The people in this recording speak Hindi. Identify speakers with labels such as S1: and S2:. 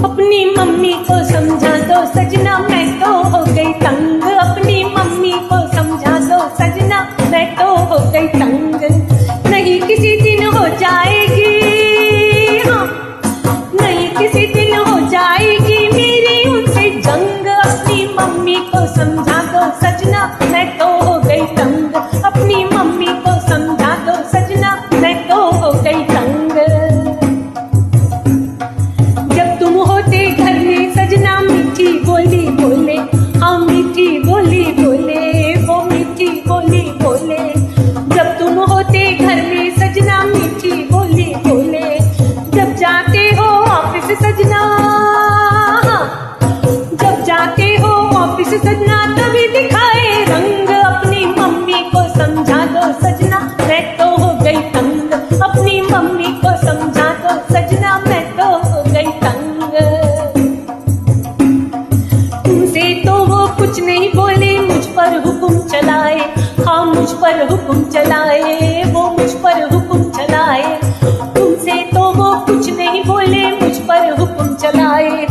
S1: अपनी मम्मी को समझा दो सजना, मैं तो हो गई तंग। अपनी मम्मी को समझा दो सजना, मैं तो हो गई तंग। नहीं किसी दिन हो जाएगी, हाँ नहीं किसी दिन हो जाएगी मेरी उनसे जंग। अपनी मम्मी को समझा दो सजना, मैं तो हो गई तंग। अपनी मम्मी को समझा दो सजना, मैं तो हो गई तंग। जब तुम होते घर में सजना मीठी बोली बोले, हाँ मीठी बोली बोले, वो मीठी बोली बोले। जब तुम होते घर में सजना मीठी बोली बोले। जब जाते हो ऑफिस सजना, जब जाते हो ऑफिस सजना तभी दिखाए रंग। अपनी मम्मी को समझा दो सजना, मैं तो हो गई तंग। अपनी मम्मी को समझा दो सजना, मैं तो हो गई तंग। तुमसे तो वो कुछ नहीं बोले, मुझ पर हुक्म चलाए, हाँ मुझ पर हुक्म चलाए, वो मुझ पर हुक्म चलाए। तुमसे तो वो कुछ नहीं बोले, मुझ पर हुक्म चलाए।